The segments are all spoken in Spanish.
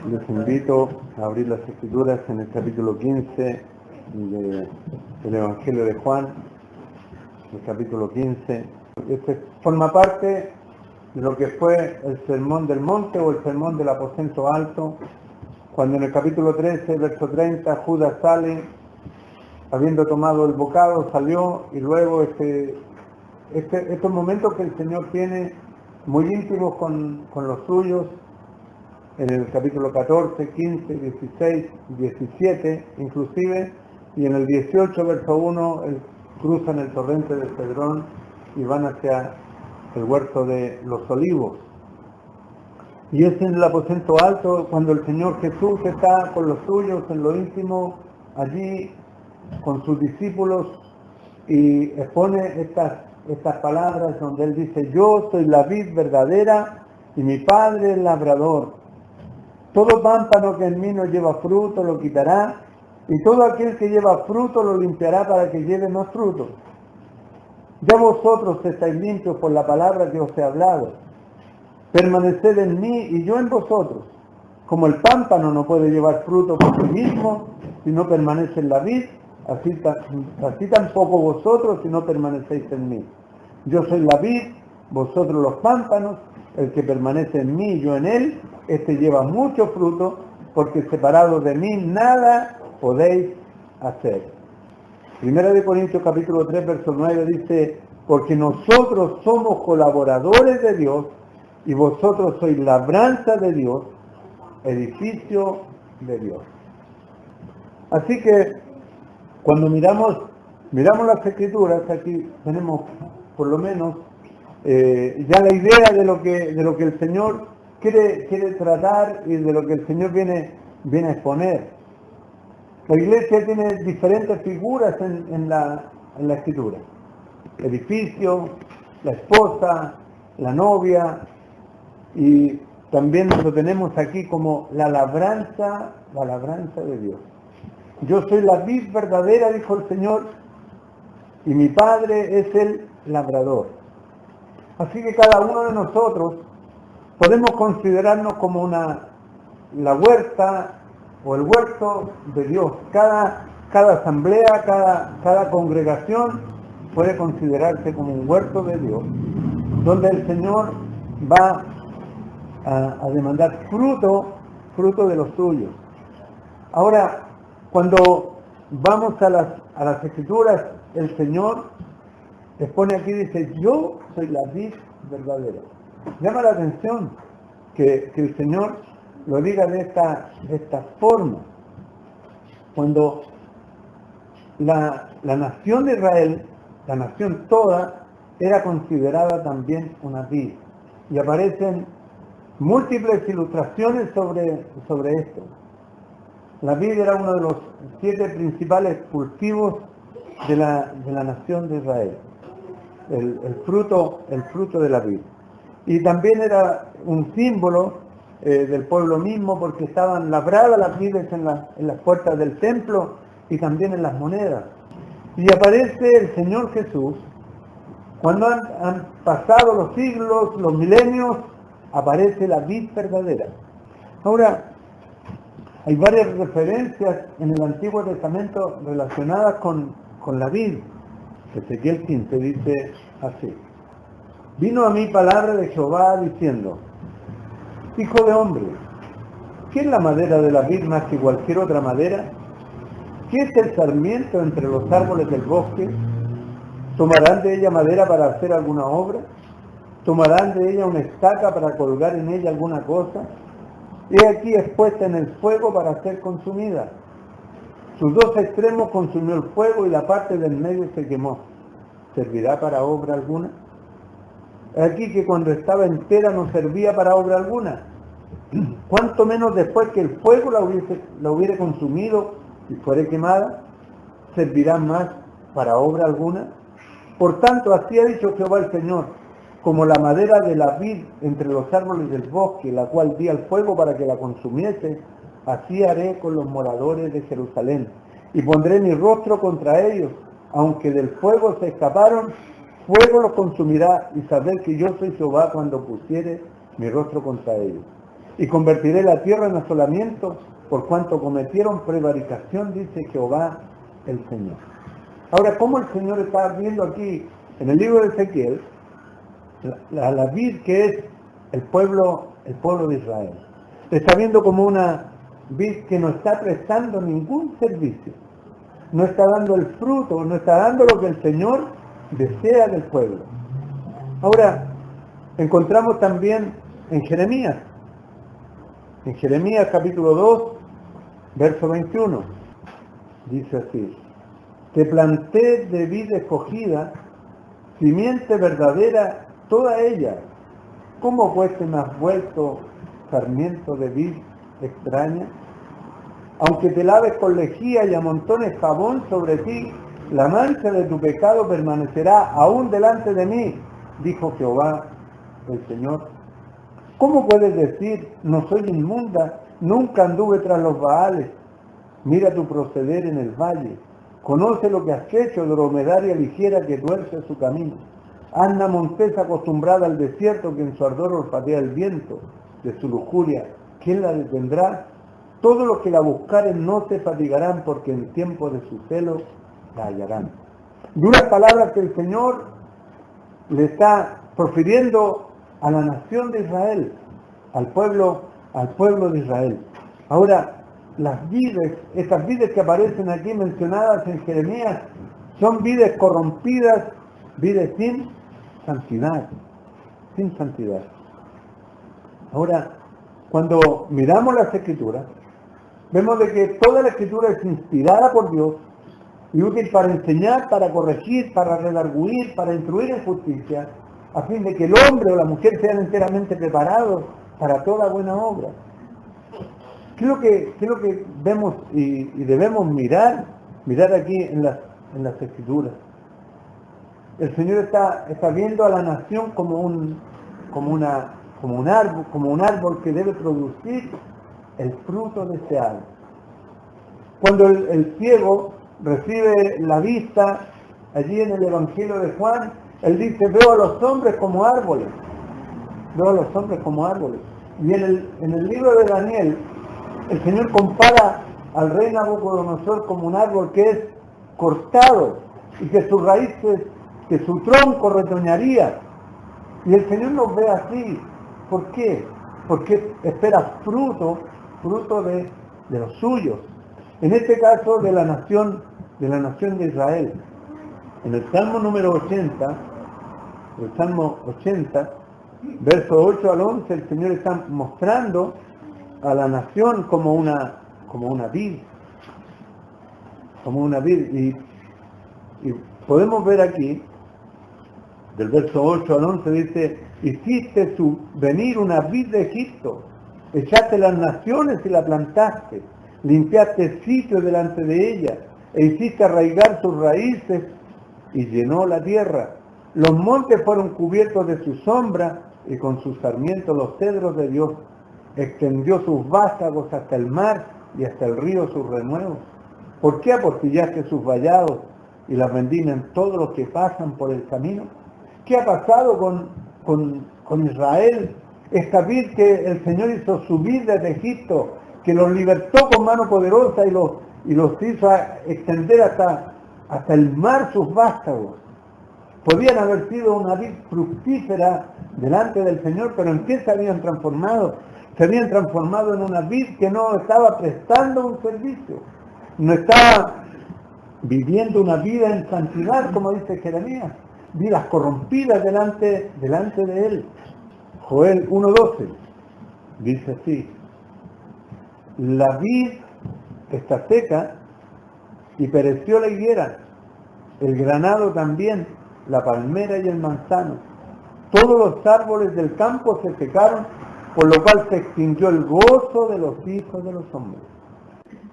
Les invito a abrir las Escrituras en el capítulo 15 del Evangelio de Juan, el capítulo 15. Este forma parte de lo que fue el Sermón del Monte o el Sermón del Aposento Alto, cuando en el capítulo 13, verso 30, Judas sale, habiendo tomado el bocado, salió, y luego estos momentos que el Señor tiene muy íntimos con los suyos, en el capítulo 14, 15, 16, 17 inclusive, y en el 18, verso 1, cruzan el torrente de Cedrón y van hacia el huerto de los olivos. Y es en el aposento alto cuando el Señor Jesús está con los suyos en lo íntimo, allí con sus discípulos, y expone estas palabras donde Él dice: yo soy la vid verdadera y mi Padre el labrador. Todo pámpano que en mí no lleva fruto lo quitará, y todo aquel que lleva fruto lo limpiará para que lleve más fruto. Ya vosotros estáis limpios por la palabra que os he hablado. Permaneced en mí y yo en vosotros. Como el pámpano no puede llevar fruto por sí mismo si no permanece en la vid, así tampoco vosotros si no permanecéis en mí. Yo soy la vid, vosotros los pámpanos. El que permanece en mí y yo en él, este lleva mucho fruto, porque separados de mí nada podéis hacer. Primera de Corintios capítulo 3, verso 9 dice: porque nosotros somos colaboradores de Dios, y vosotros sois labranza de Dios, edificio de Dios. Así que cuando miramos las Escrituras, aquí tenemos por lo menos ya la idea de lo que el Señor quiere tratar y de lo que el Señor viene a exponer. La iglesia tiene diferentes figuras en la Escritura: edificio, la esposa, la novia, y también lo tenemos aquí como la labranza de Dios. Yo soy la vid verdadera, dijo el Señor, y mi Padre es el labrador. Así que cada uno de nosotros podemos considerarnos como la huerta o el huerto de Dios. Cada asamblea, cada congregación puede considerarse como un huerto de Dios, donde el Señor va a demandar fruto de los suyos. Ahora, cuando vamos a las Escrituras, el Señor expone aquí, dice: yo soy la vid verdadera. Llama la atención que el Señor lo diga de esta forma. Cuando la nación de Israel, la nación toda, era considerada también una vid. Y aparecen múltiples ilustraciones sobre esto. La vid era uno de los 7 principales cultivos de la nación de Israel. El fruto de la vid. Y también era un símbolo del pueblo mismo, porque estaban labradas las vides en las puertas del templo y también en las monedas. Y aparece el Señor Jesús. Cuando han pasado los siglos, los milenios, aparece la vid verdadera. Ahora, hay varias referencias en el Antiguo Testamento relacionadas con la vid. Ezequiel 15 dice así: vino a mí palabra de Jehová diciendo: hijo de hombre, ¿qué es la madera de la vid más que cualquier otra madera? ¿Qué es el sarmiento entre los árboles del bosque? ¿Tomarán de ella madera para hacer alguna obra? ¿Tomarán de ella una estaca para colgar en ella alguna cosa? He aquí expuesta en el fuego para ser consumida. Sus 2 extremos consumió el fuego y la parte del medio se quemó. ¿Servirá para obra alguna? Aquí que cuando estaba entera no servía para obra alguna. ¿Cuánto menos después que el fuego la hubiere consumido y fuere quemada? ¿Servirá más para obra alguna? Por tanto, así ha dicho Jehová el Señor: como la madera de la vid entre los árboles del bosque, la cual di al fuego para que la consumiese, así haré con los moradores de Jerusalén, y pondré mi rostro contra ellos. Aunque del fuego se escaparon, fuego los consumirá, y saber que yo soy Jehová cuando pusiere mi rostro contra ellos. y convertiré la tierra en asolamiento, por cuanto cometieron prevaricación, dice Jehová el Señor. Ahora, ¿cómo el Señor está viendo aquí, en el libro de Ezequiel, la vid que es el pueblo de Israel? Está viendo como una vid que no está prestando ningún servicio, no está dando el fruto, no está dando lo que el Señor desea del pueblo. Ahora, encontramos también en Jeremías capítulo 2, verso 21, dice así: te planté de vid escogida, simiente verdadera toda ella. ¿Cómo pues te me has vuelto sarmiento de vid extraña? Aunque te laves con lejía y amontones jabón sobre ti, la mancha de tu pecado permanecerá aún delante de mí, dijo Jehová el Señor. ¿Cómo puedes decir, no soy inmunda, nunca anduve tras los Baales? Mira tu proceder en el valle, conoce lo que has hecho, dromedaria ligera que tuerce su camino. Anda montesa acostumbrada al desierto, que en su ardor olfatea el viento de su lujuria. ¿Quién la detendrá? Todos los que la buscaren no se fatigarán, porque en tiempo de su celo la hallarán. Duras palabras que el Señor le está profiriendo a la nación de Israel, al pueblo de Israel. Ahora, las vides, estas vides que aparecen aquí mencionadas en Jeremías, son vides corrompidas, vides sin santidad, sin santidad. Ahora, cuando miramos las Escrituras, vemos de que toda la Escritura es inspirada por Dios y útil para enseñar, para corregir, para redarguir, para instruir en justicia, a fin de que el hombre o la mujer sean enteramente preparados para toda buena obra. ¿Qué es lo que vemos y debemos mirar aquí en las Escrituras? El Señor está viendo a la nación como un árbol que debe producir el fruto deseado. Cuando el ciego recibe la vista, allí en el Evangelio de Juan, él dice: veo a los hombres como árboles. Veo a los hombres como árboles. Y en el libro de Daniel, el Señor compara al rey Nabucodonosor como un árbol que es cortado y que sus raíces, que su tronco retoñaría. Y el Señor nos ve así. ¿Por qué? Porque espera fruto de los suyos. En este caso de la nación de Israel. En el Salmo número 80, verso 8 al 11, el Señor está mostrando a la nación como una vid. Como una vid. Y podemos ver aquí, del verso 8 al 11, dice: hiciste venir una vid de Egipto, echaste las naciones y la plantaste, limpiaste sitio delante de ella, e hiciste arraigar sus raíces, y llenó la tierra. Los montes fueron cubiertos de su sombra, y con sus sarmientos los cedros de Dios. Extendió sus vástagos hasta el mar, y hasta el río sus renuevos. ¿Por qué aportillaste sus vallados, y las vendimian todos los que pasan por el camino? ¿Qué ha pasado con Israel? Esta vid que el Señor hizo subir desde Egipto, que los libertó con mano poderosa y los hizo extender hasta el mar sus vástagos. Podían haber sido una vid fructífera delante del Señor, pero ¿en qué se habían transformado? Se habían transformado en una vid que no estaba prestando un servicio, no estaba viviendo una vida en santidad, como dice Jeremías, vidas corrompidas delante de él. Joel 1:12 dice así: la vid está seca y pereció la higuera, el granado también, la palmera y el manzano. Todos los árboles del campo se secaron, por lo cual se extinguió el gozo de los hijos de los hombres.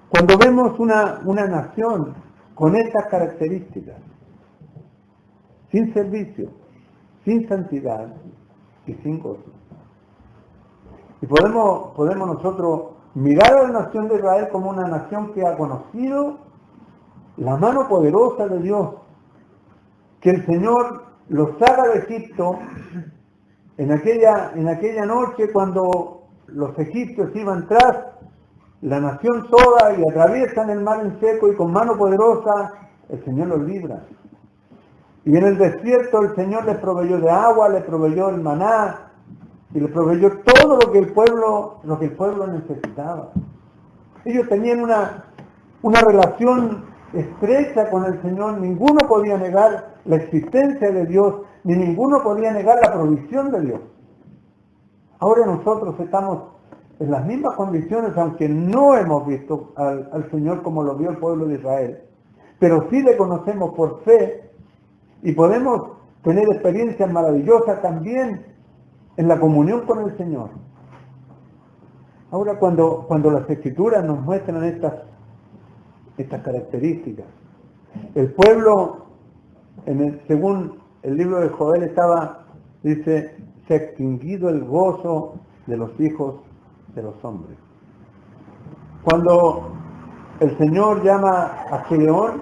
Cuando vemos una nación con estas características, sin servicio, sin santidad y sin gozo, y podemos nosotros mirar a la nación de Israel como una nación que ha conocido la mano poderosa de Dios, que el Señor los saca de Egipto en aquella noche cuando los egipcios iban tras la nación toda y atraviesan el mar en seco y con mano poderosa el Señor los libra. Y en el desierto el Señor les proveyó de agua, les proveyó el maná y les proveyó todo lo que el pueblo necesitaba. Ellos tenían una relación estrecha con el Señor, ninguno podía negar la existencia de Dios, ni ninguno podía negar la provisión de Dios. Ahora nosotros estamos en las mismas condiciones, aunque no hemos visto al Señor como lo vio el pueblo de Israel, pero sí le conocemos por fe y podemos tener experiencias maravillosas también en la comunión con el Señor. Ahora cuando las Escrituras nos muestran estas características, el pueblo, según el libro de Joel dice, se ha extinguido el gozo de los hijos de los hombres. Cuando el Señor llama a Gedeón,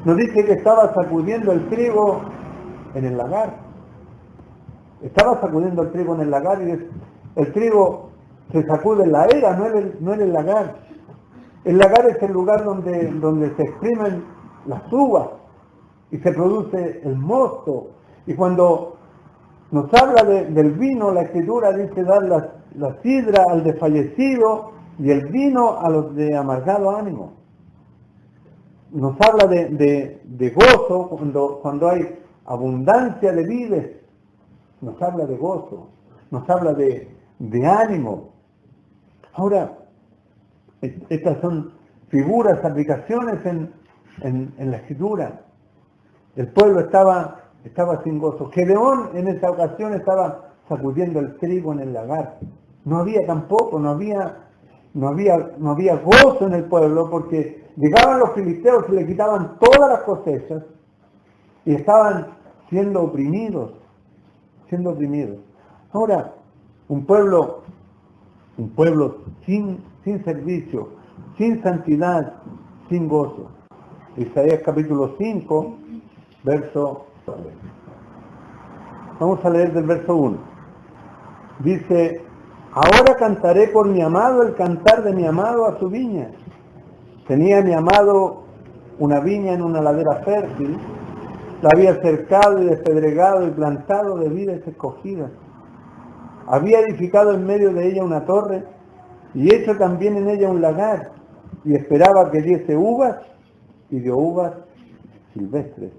nos dice que estaba sacudiendo el trigo en el lagar. Estaba sacudiendo el trigo en el lagar y el trigo se sacude en la era, no en el lagar. El lagar es el lugar donde se exprimen las uvas y se produce el mosto. Y cuando nos habla del vino, la Escritura dice dar la sidra al desfallecido y el vino a los de amargado ánimo. Nos habla de gozo cuando hay abundancia de vides. Nos habla de gozo, nos habla de ánimo. Ahora, estas son figuras, aplicaciones en la Escritura. El pueblo estaba sin gozo. Gedeón en esa ocasión estaba sacudiendo el trigo en el lagar. No había gozo en el pueblo porque llegaban los filisteos y le quitaban todas las cosechas y estaban siendo oprimidos. Ahora, un pueblo sin servicio, sin santidad, sin gozo. Isaías capítulo 5, verso. Vamos a leer del verso 1. Dice, ahora cantaré por mi amado el cantar de mi amado a su viña. Tenía mi amado una viña en una ladera fértil, la había cercado y despedregado y plantado de vides escogidas. Había edificado en medio de ella una torre y hecho también en ella un lagar, y esperaba que diese uvas, y dio uvas silvestres.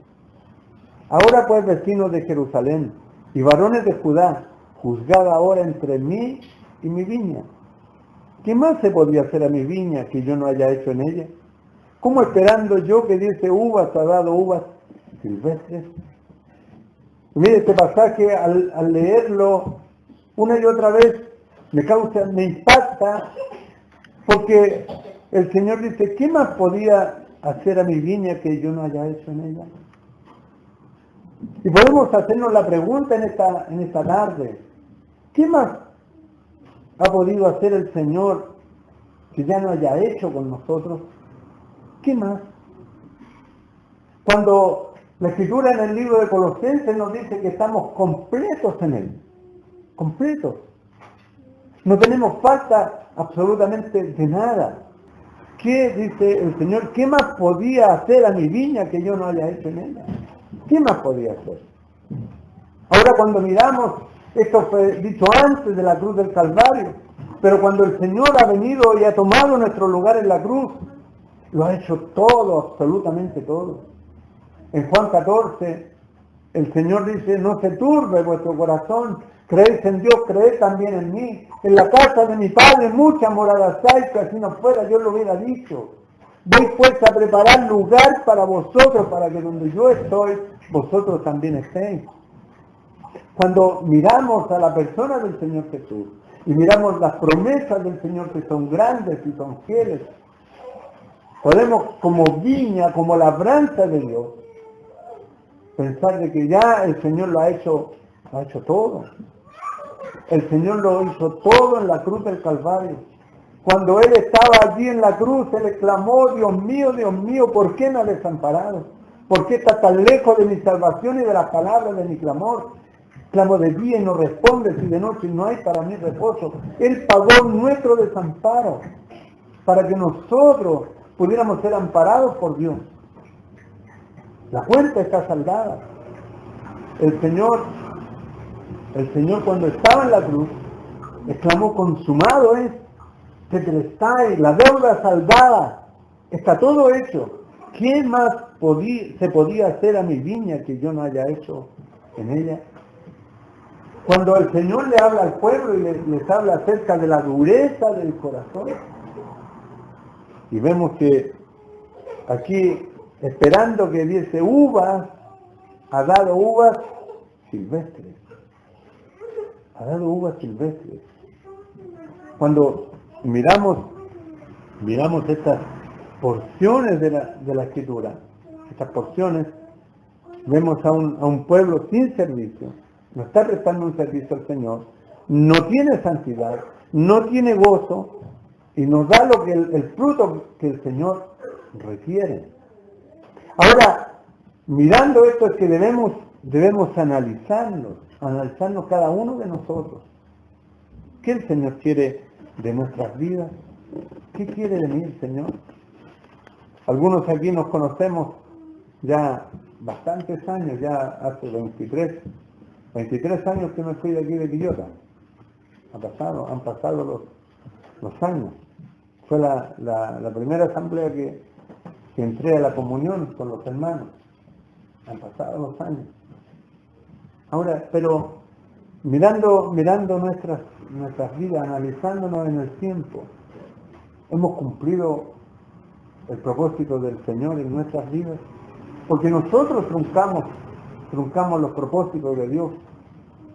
Ahora pues, vecinos de Jerusalén y varones de Judá, juzgad ahora entre mí y mi viña. ¿Qué más se podía hacer a mi viña que yo no haya hecho en ella? ¿Cómo esperando yo que diese uvas ha dado uvas silvestres? Y mire, este pasaje al leerlo una y otra vez me impacta, porque el Señor dice, ¿qué más podía hacer a mi viña que yo no haya hecho en ella? Y podemos hacernos la pregunta en esta tarde, ¿qué más ha podido hacer el Señor que ya no haya hecho con nosotros? ¿Qué más? Cuando la Escritura en el libro de Colosenses nos dice que estamos completos en Él, completos. No tenemos falta absolutamente de nada. ¿Qué dice el Señor? ¿Qué más podía hacer a mi viña que yo no haya hecho en ella? ¿Qué más podía hacer? Ahora cuando miramos, esto fue dicho antes de la cruz del Calvario, pero cuando el Señor ha venido y ha tomado nuestro lugar en la cruz, lo ha hecho todo, absolutamente todo. En Juan 14, el Señor dice, no se turbe vuestro corazón, creéis en Dios, creed también en mí. En la casa de mi Padre muchas moradas hay, que si no fuera yo lo hubiera dicho. Voy pues a preparar lugar para vosotros, para que donde yo estoy, vosotros también estéis. Cuando miramos a la persona del Señor Jesús y miramos las promesas del Señor que son grandes y son fieles, podemos como viña, como labranza de Dios, pensar de que ya el Señor lo ha hecho todo. El Señor lo hizo todo en la cruz del Calvario. Cuando Él estaba allí en la cruz, Él exclamó, Dios mío, ¿por qué me has desamparado? ¿Por qué estás tan lejos de mi salvación y de las palabras de mi clamor? Clamo de día y no respondes, y de noche no hay para mí reposo. Él pagó nuestro desamparo para que nosotros pudiéramos ser amparados por Dios. La cuenta está saldada. El Señor cuando estaba en la cruz, exclamó: consumado es, tetelestai, la deuda saldada, está todo hecho. ¿Qué más se podía hacer a mi viña que yo no haya hecho en ella? Cuando el Señor le habla al pueblo y les habla acerca de la dureza del corazón, y vemos que aquí, esperando que diese uvas, ha dado uvas silvestres. Ha dado uvas silvestres. Cuando miramos estas porciones de la Escritura, estas porciones, vemos a un pueblo sin servicio, no está prestando un servicio al Señor, no tiene santidad, no tiene gozo, y nos da lo que el fruto que el Señor requiere. Ahora, mirando esto es que debemos analizarnos cada uno de nosotros. ¿Qué el Señor quiere de nuestras vidas? ¿Qué quiere de mí el Señor? Algunos aquí nos conocemos ya bastantes años, ya hace 23 años que me fui de aquí de Quillota. Han pasado los años. Fue la primera asamblea que entré a la comunión con los hermanos. Han pasado los años. Ahora, pero mirando nuestras vidas, analizándonos en el tiempo, hemos cumplido el propósito del Señor en nuestras vidas, porque nosotros truncamos los propósitos de Dios.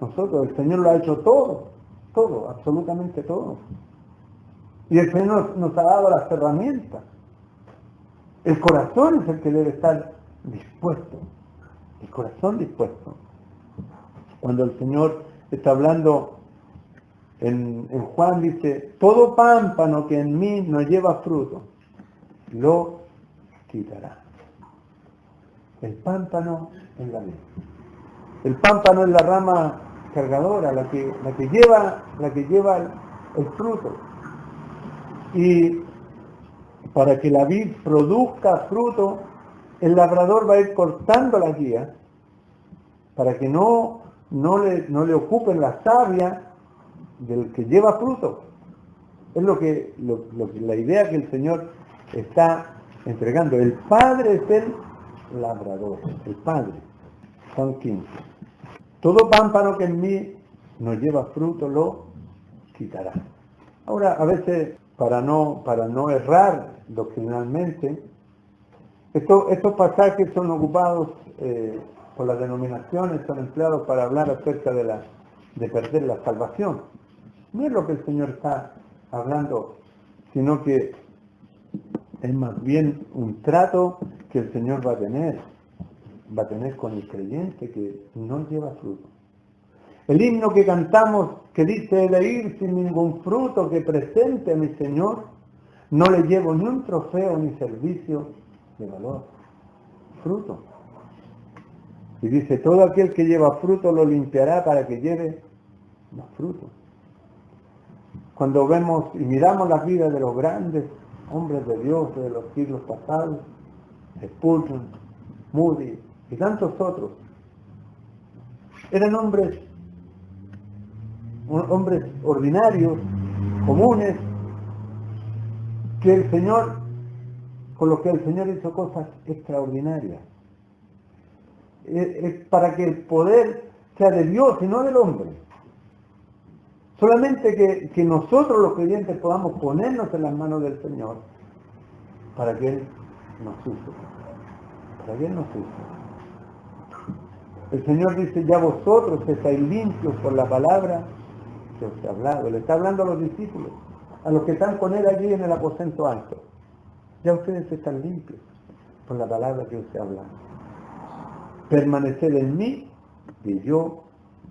El Señor lo ha hecho todo, absolutamente todo. Y el Señor nos ha dado las herramientas. El corazón es el que debe estar dispuesto. El corazón dispuesto. Cuando el Señor está hablando en Juan, dice: todo pámpano que en mí no lleva fruto, lo quitará. El pámpano es la vida. El pámpano es la rama cargadora, la que lleva el fruto. Y para que la vid produzca fruto, el labrador va a ir cortando la guía para que no le ocupen la savia del que lleva fruto. Es la idea que el Señor está entregando. El Padre es el labrador, el Padre. Juan 15. Todo pámpano que en mí no lleva fruto lo quitará. Ahora, a veces, para no errar doctrinalmente, estos pasajes son ocupados por las denominaciones, son empleados para hablar acerca de perder la salvación. No es lo que el Señor está hablando, sino que es más bien un trato que el Señor va a tener con el creyente que no lleva fruto. El himno que cantamos, que dice: he de ir sin ningún fruto que presente a mi Señor, no le llevo ni un trofeo ni servicio de valor. Fruto. Y dice: todo aquel que lleva fruto lo limpiará para que lleve más fruto. Cuando vemos y miramos las vidas de los grandes hombres de Dios de los siglos pasados, Spurgeon, Moody y tantos otros, eran hombres ordinarios, comunes, con los que el Señor hizo cosas extraordinarias. Es para que el poder sea de Dios y no del hombre. Solamente que nosotros los creyentes podamos ponernos en las manos del Señor para que Él nos use. El Señor dice: ya vosotros estáis limpios por la palabra que os he hablado. Le está hablando a los discípulos, a los que están con Él allí en el aposento alto. Ya ustedes están limpios por la palabra que os he hablado. Permaneced en mí y yo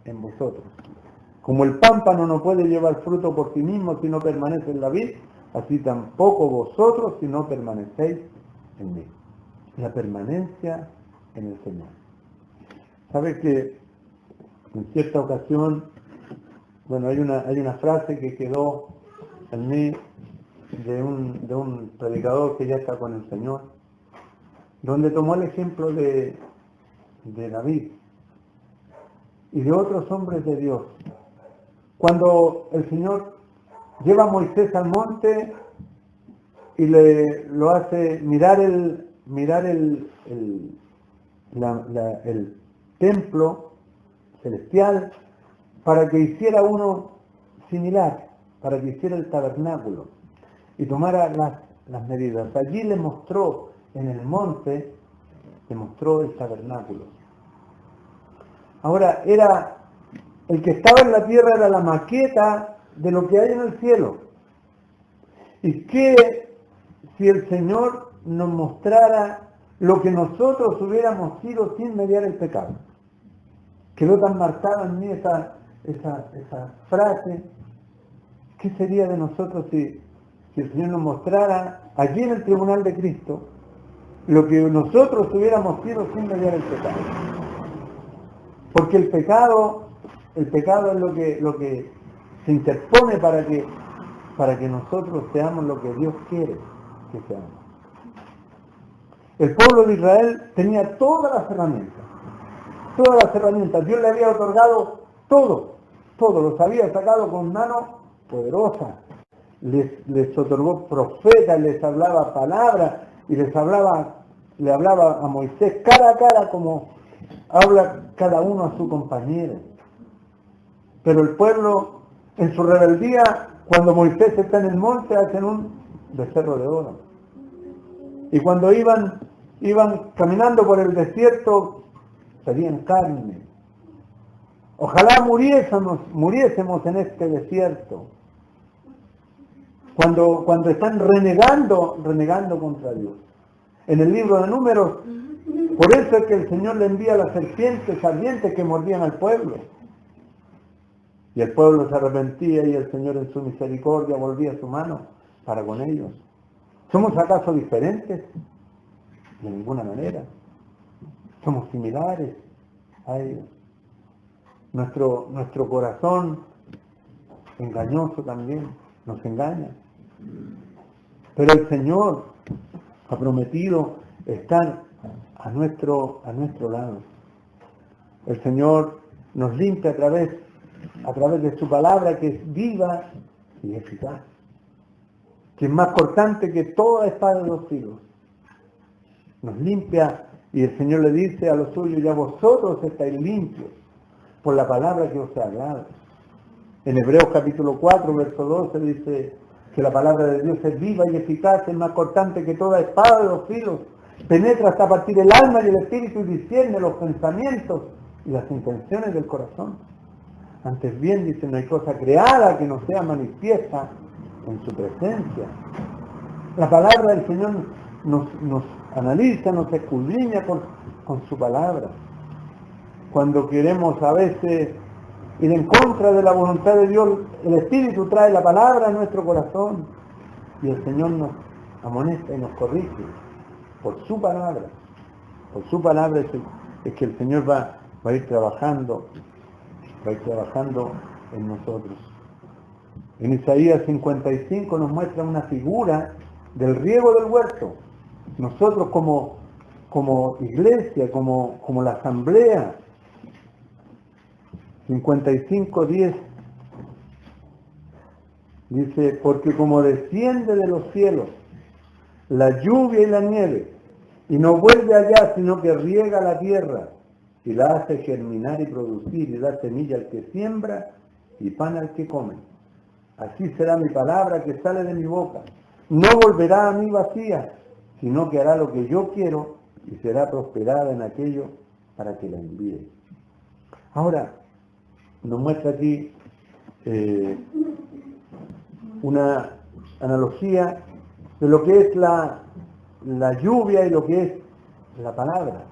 en vosotros. Como el pámpano no puede llevar fruto por sí mismo si no permanece en la vid, así tampoco vosotros si no permanecéis en mí. La permanencia en el Señor. ¿Sabe que En cierta ocasión, bueno, hay una frase que quedó en mí de un predicador que ya está con el Señor, donde tomó el ejemplo de David y de otros hombres de Dios. Cuando el Señor lleva a Moisés al monte y lo hace mirar el templo celestial para que hiciera uno similar, para que hiciera el tabernáculo y tomara las medidas. Allí le mostró, en el monte, le mostró el tabernáculo. Ahora, el que estaba en la tierra era la maqueta de lo que hay en el cielo. ¿Y qué si el Señor nos mostrara lo que nosotros hubiéramos sido sin mediar el pecado? Quedó tan marcada en mí esa frase. ¿Qué sería de nosotros si el Señor nos mostrara allí en el tribunal de Cristo lo que nosotros hubiéramos sido sin mediar el pecado? Porque el pecado es lo que se interpone para que nosotros seamos lo que Dios quiere que seamos. El pueblo de Israel tenía todas las herramientas. Dios le había otorgado todo, los había sacado con mano poderosa. Les otorgó profetas, les hablaba palabras y le hablaba a Moisés cara a cara como habla cada uno a su compañero. Pero el pueblo, en su rebeldía, cuando Moisés está en el monte, hacen un becerro de oro. Y cuando iban caminando por el desierto, pedían carne. Ojalá muriésemos en este desierto. Cuando están renegando contra Dios. En el libro de Números, por eso es que el Señor le envía las serpientes ardientes que mordían al pueblo. Y el pueblo se arrepentía y el Señor en su misericordia volvía su mano para con ellos. ¿Somos acaso diferentes? De ninguna manera. Somos similares a ellos. Nuestro corazón engañoso también nos engaña. Pero el Señor ha prometido estar a nuestro lado. El Señor nos limpia a través de su palabra, que es viva y eficaz, que es más cortante que toda espada de dos filos. Nos limpia y el Señor le dice a los suyos: ya vosotros estáis limpios por la palabra que os ha hablado. En Hebreos capítulo 4, verso 12 dice que la palabra de Dios es viva y eficaz, es más cortante que toda espada de dos filos, penetra hasta partir el alma y el espíritu y discierne los pensamientos y las intenciones del corazón. Antes bien, dice, no hay cosa creada que no sea manifiesta en su presencia. La palabra del Señor nos analiza, nos escudriña con su palabra. Cuando queremos a veces ir en contra de la voluntad de Dios, el Espíritu trae la palabra a nuestro corazón y el Señor nos amonesta y nos corrige por su palabra. Por su palabra es que el Señor va a ir trabajando en nosotros. En Isaías 55 nos muestra una figura del riego del huerto. Nosotros como iglesia, como la asamblea, 55:10 dice: porque como desciende de los cielos la lluvia y la nieve, y no vuelve allá, sino que riega la tierra, y la hace germinar y producir, y da semilla al que siembra, y pan al que come. Así será mi palabra que sale de mi boca. No volverá a mí vacía, sino que hará lo que yo quiero, y será prosperada en aquello para que la envíe. Ahora, nos muestra aquí una analogía de lo que es la lluvia y lo que es la palabra.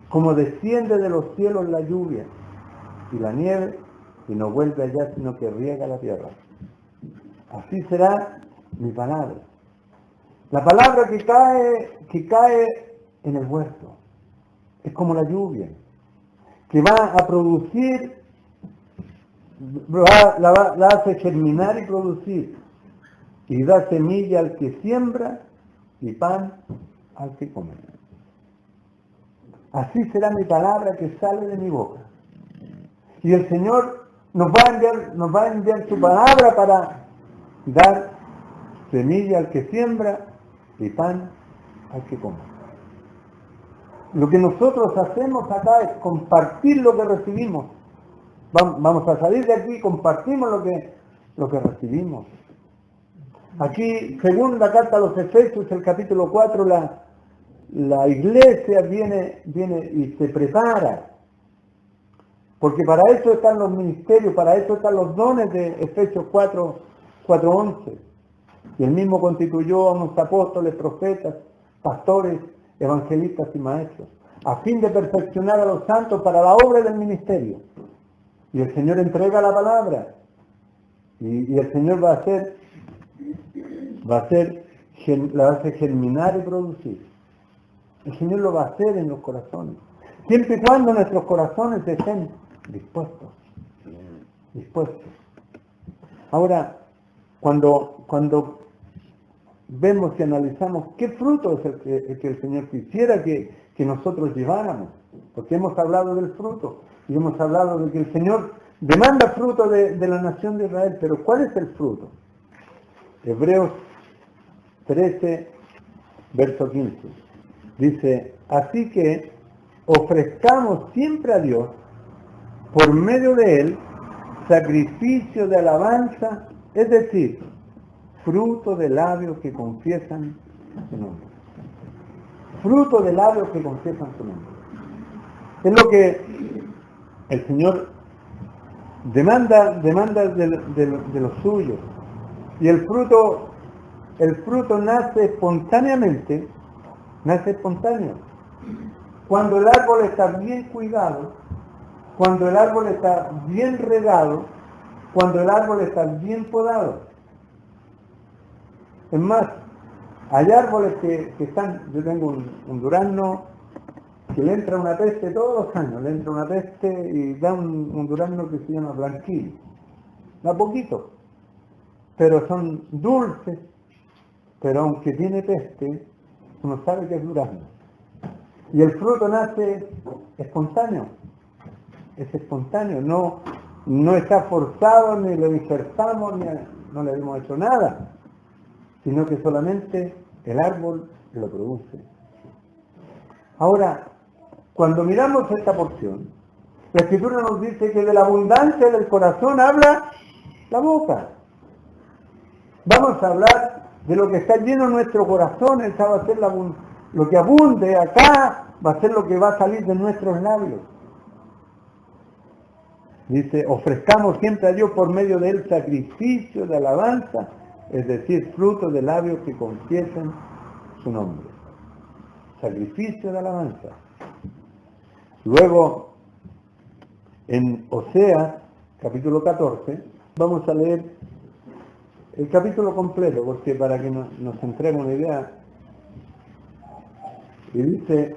Como desciende de los cielos la lluvia y la nieve, y no vuelve allá, sino que riega la tierra. Así será mi palabra. La palabra que cae en el huerto es como la lluvia, que va a producir, la hace germinar y producir, y da semilla al que siembra y pan al que come. Así será mi palabra que sale de mi boca. Y el Señor nos va a enviar su palabra para dar semilla al que siembra y pan al que come. Lo que nosotros hacemos acá es compartir lo que recibimos. Vamos a salir de aquí y compartimos lo que recibimos. Aquí, según la carta a los Efesios, el capítulo 4, la iglesia viene y se prepara. Porque para eso están los ministerios, para eso están los dones de Efesios 4:11. Y él mismo constituyó a unos apóstoles, profetas, pastores, evangelistas y maestros, a fin de perfeccionar a los santos para la obra del ministerio. Y el Señor entrega la palabra. Y el Señor la hace germinar y producir. El Señor lo va a hacer en los corazones. Siempre y cuando nuestros corazones estén dispuestos. Ahora, cuando vemos y analizamos qué fruto es el que el Señor quisiera que nosotros lleváramos, porque hemos hablado del fruto y hemos hablado de que el Señor demanda fruto de la nación de Israel, pero ¿cuál es el fruto? Hebreos 13, verso 15, dice: así que ofrezcamos siempre a Dios, por medio de Él, sacrificio de alabanza, es decir, fruto de labios que confiesan su nombre. Fruto de labios que confiesan su nombre. Es lo que el Señor demanda de los suyos. Y el fruto nace espontáneamente, nace espontáneo. Cuando el árbol está bien cuidado, cuando el árbol está bien regado, cuando el árbol está bien podado. Es más, hay árboles que están, yo tengo un durazno que le entra una peste todos los años, le entra una peste y da un durazno que se llama blanquillo. Da poquito, pero son dulces, pero aunque tiene peste, uno sabe que es durazno. Y el fruto nace espontáneo, es espontáneo, no está forzado, ni lo insertamos, ni no le hemos hecho nada, sino que solamente el árbol lo produce. Ahora, cuando miramos esta porción, la Escritura nos dice que de la abundancia del corazón habla la boca. Vamos a hablar de lo que está lleno en nuestro corazón, esa va a ser lo que abunde acá, va a ser lo que va a salir de nuestros labios. Dice, ofrezcamos siempre a Dios por medio de él sacrificio de alabanza, es decir, fruto de labios que confiesen su nombre. Sacrificio de alabanza. Luego, en Oseas, capítulo 14, vamos a leer el capítulo completo, porque para que nos centremos una idea. Y dice,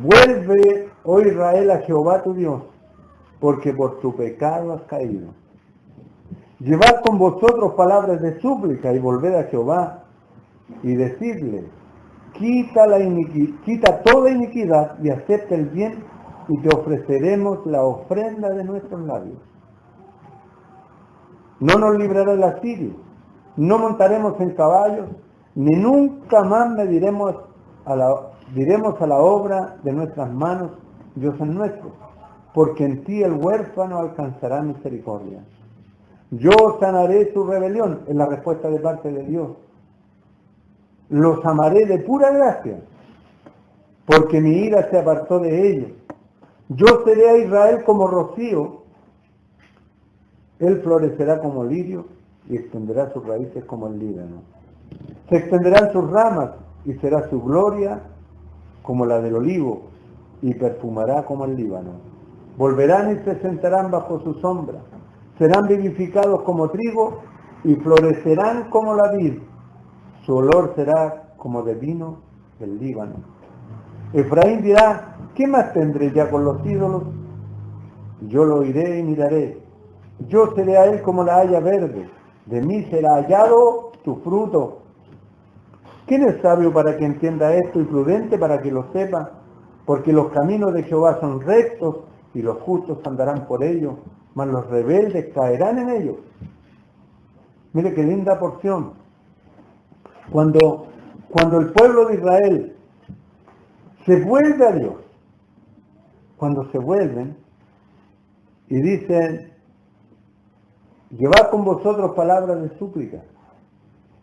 vuelve, oh Israel, a Jehová tu Dios, porque por tu pecado has caído. Llevad con vosotros palabras de súplica y volved a Jehová y decidle, quita toda iniquidad y acepta el bien y te ofreceremos la ofrenda de nuestros labios. No nos librará el asirio, no montaremos en caballos, ni nunca más diremos a la obra de nuestras manos, dioses nuestros, porque en ti el huérfano alcanzará misericordia. Yo sanaré su rebelión, es la respuesta de parte de Dios. Los amaré de pura gracia, porque mi ira se apartó de ellos. Yo seré a Israel como rocío, él florecerá como lirio y extenderá sus raíces como el Líbano. Se extenderán sus ramas y será su gloria como la del olivo y perfumará como el Líbano. Volverán y se sentarán bajo su sombra. Serán vivificados como trigo y florecerán como la vid. Su olor será como de vino del Líbano. Efraín dirá, ¿qué más tendré ya con los ídolos? Yo lo oiré y miraré. Yo seré a él como la haya verde. De mí será hallado tu fruto. ¿Quién es sabio para que entienda esto y prudente para que lo sepa? Porque los caminos de Jehová son rectos y los justos andarán por ellos, mas los rebeldes caerán en ellos. Mire qué linda porción. Cuando el pueblo de Israel se vuelve a Dios, cuando se vuelven y dicen, llevad con vosotros palabras de súplica,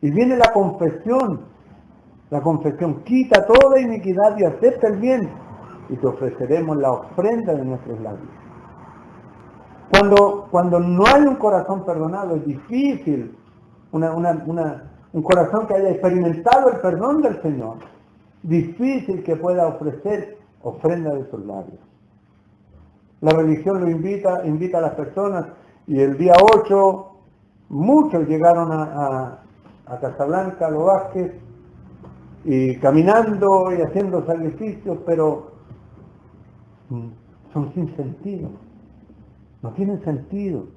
y viene la confesión, quita toda iniquidad y acepta el bien, y te ofreceremos la ofrenda de nuestros labios. Cuando no hay un corazón perdonado, es difícil, un corazón que haya experimentado el perdón del Señor, difícil que pueda ofrecer ofrenda de sus labios. La religión lo invita a las personas, y el día 8 muchos llegaron a Casablanca, a Los Vázquez, y caminando y haciendo sacrificios, pero son sin sentido, no tienen sentido.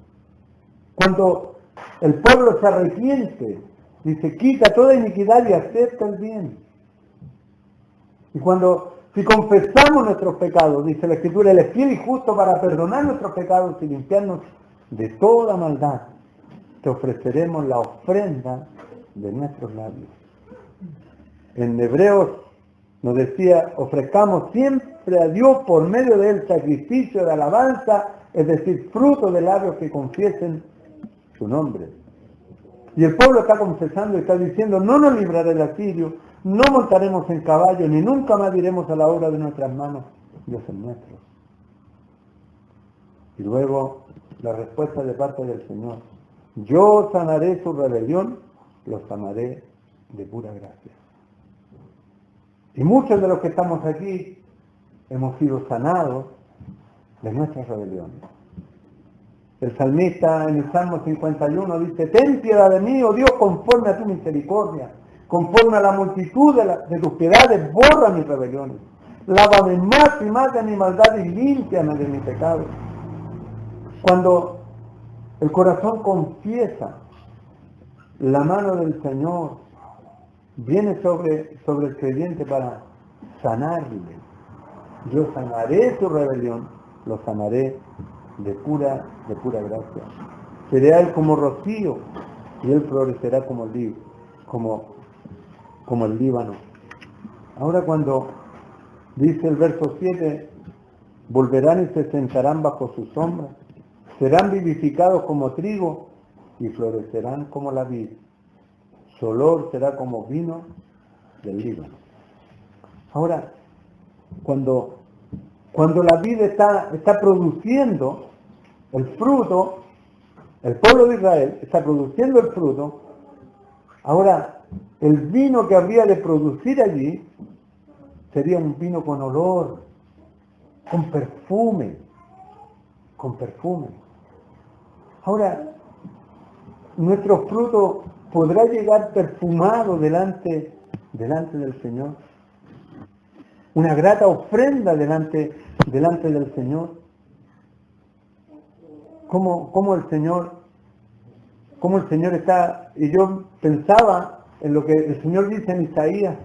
Cuando el pueblo se arrepiente, dice, quita toda iniquidad y acepta el bien. Y si confesamos nuestros pecados, dice la Escritura, Él es fiel y justo para perdonar nuestros pecados y limpiarnos de toda maldad. Te ofreceremos la ofrenda de nuestros labios. En Hebreos nos decía, ofrezcamos siempre a Dios por medio del sacrificio de alabanza, es decir, fruto de labios que confiesen su nombre. Y el pueblo está confesando y está diciendo, no nos librará el asirio, no montaremos en caballo, ni nunca más diremos a la obra de nuestras manos, Dios es nuestro. Y luego la respuesta de parte del Señor, yo sanaré su rebelión, los sanaré de pura gracia. Y muchos de los que estamos aquí hemos sido sanados de nuestras rebeliones. El salmista en el Salmo 51 dice, ten piedad de mí, oh Dios, conforme a tu misericordia, conforme a la multitud de tus piedades, borra mis rebeliones. Lávame más y más de mi maldad y límpiame de mi pecado. Cuando el corazón confiesa, la mano del Señor viene sobre el creyente para sanarle. Yo sanaré su rebelión, lo sanaré de pura gracia. Será él como rocío y él florecerá como el Líbano. Ahora cuando dice el verso 7, volverán y se sentarán bajo su sombra, serán vivificados como trigo y florecerán como la vid. Su olor será como vino del Líbano. Ahora, cuando la vid está produciendo el fruto, el pueblo de Israel está produciendo el fruto, ahora el vino que habría de producir allí sería un vino con olor, con perfume. Ahora, nuestro fruto podrá llegar perfumado delante del Señor. Una grata ofrenda delante del Señor. Cómo el Señor está, y yo pensaba en lo que el Señor dice en Isaías,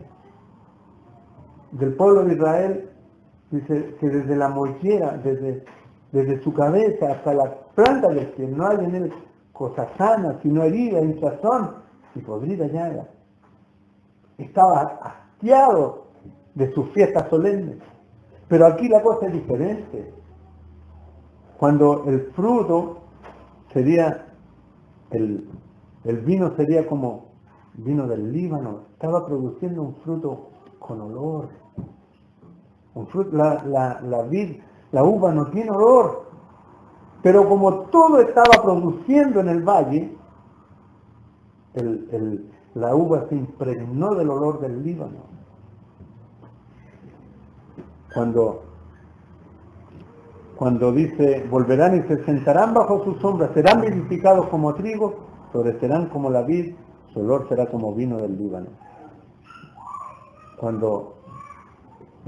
del pueblo de Israel, dice que desde la mollera, desde su cabeza hasta la planta del pie, no hay en él cosa sana, sino herida, hinchazón y podrida llaga. Estaba hastiado de sus fiestas solemnes. Pero aquí la cosa es diferente. Cuando el fruto sería, el vino sería como vino del Líbano, estaba produciendo un fruto con olor. La vid, la uva no tiene olor, pero como todo estaba produciendo en el valle, la uva se impregnó del olor del Líbano. Cuando dice, volverán y se sentarán bajo su sombra, serán vivificados como trigo, florecerán como la vid, su olor será como vino del Líbano. Cuando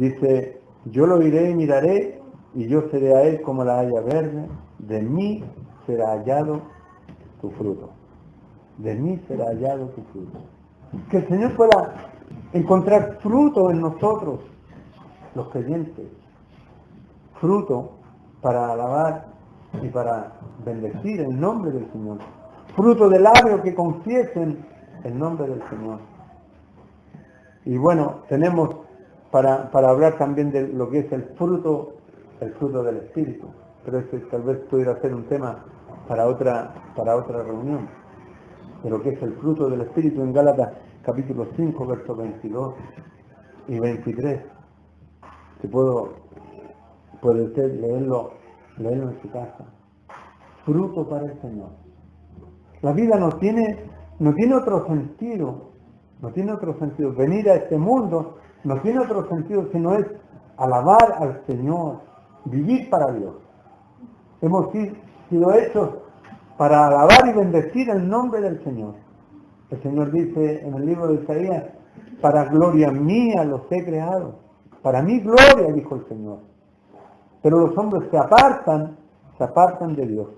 Dice, yo lo iré y miraré, y yo seré a él como la haya verde, de mí será hallado tu fruto. De mí será hallado tu fruto. Que el Señor pueda encontrar fruto en nosotros, los creyentes. Fruto para alabar y para bendecir el nombre del Señor. Fruto de labios que confiesen el nombre del Señor. Y bueno, tenemos para hablar también de lo que es el fruto del Espíritu. Pero ese tal vez pudiera ser un tema para otra reunión. De lo que es el fruto del Espíritu en Gálatas capítulo 5, versos 22 y 23. Que puede usted leerlo en su casa. Fruto para el Señor. La vida no tiene otro sentido. No tiene otro sentido. Venir a este mundo no tiene otro sentido sino es alabar al Señor, vivir para Dios. Hemos sido hechos para alabar y bendecir el nombre del Señor. El Señor dice en el libro de Isaías, para gloria mía los he creado. Para mi gloria, dijo el Señor. Pero los hombres se apartan de Dios.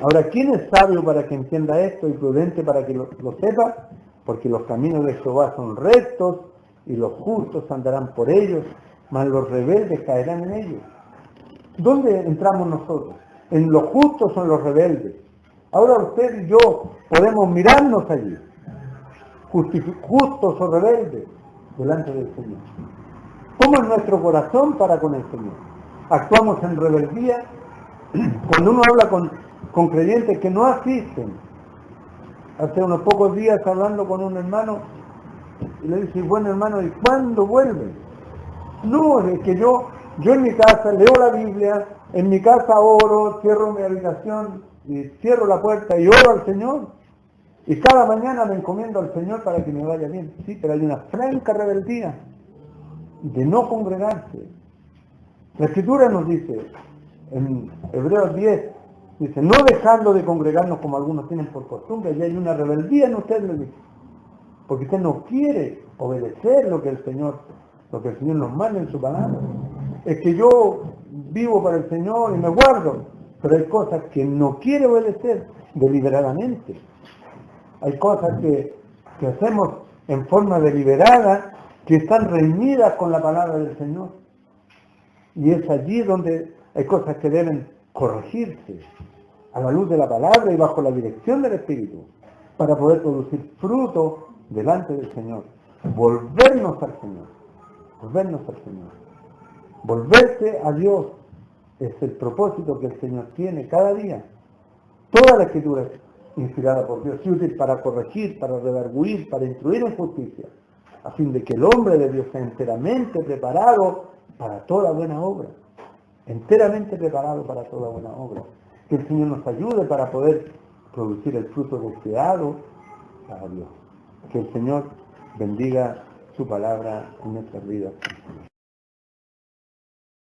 Ahora, ¿quién es sabio para que entienda esto y prudente para que lo sepa? Porque los caminos de Jehová son rectos y los justos andarán por ellos, mas los rebeldes caerán en ellos. ¿Dónde entramos nosotros? ¿En los justos o en los rebeldes? Ahora usted y yo podemos mirarnos allí, justos o rebeldes, delante del Señor. ¿Cómo es nuestro corazón para con el Señor? ¿Actuamos en rebeldía? Cuando uno habla con creyentes que no asisten, hace unos pocos días hablando con un hermano, y le dice, bueno hermano, ¿y cuándo vuelve? No, es que yo en mi casa leo la Biblia, en mi casa oro, cierro mi habitación, y cierro la puerta y oro al Señor. Y cada mañana me encomiendo al Señor para que me vaya bien. Sí, pero hay una franca rebeldía de no congregarse. La Escritura nos dice, en Hebreos 10, dice, no dejando de congregarnos como algunos tienen por costumbre, y hay una rebeldía en ustedes, porque usted no quiere obedecer lo que el Señor nos manda en su palabra. Es que yo vivo para el Señor y me guardo, pero hay cosas que no quiere obedecer deliberadamente. Hay cosas que hacemos en forma deliberada que están reñidas con la palabra del Señor. Y es allí donde hay cosas que deben corregirse a la luz de la palabra y bajo la dirección del Espíritu para poder producir fruto delante del Señor. Volvernos al Señor. Volverse a Dios es el propósito que el Señor tiene cada día. Toda la Escritura es inspirada por Dios y útil para corregir, para redarguir, para instruir en justicia, a fin de que el hombre de Dios sea enteramente preparado para toda buena obra. Enteramente preparado para toda buena obra. Que el Señor nos ayude para poder producir el fruto deseado para Dios. Que el Señor bendiga su palabra en nuestras vidas.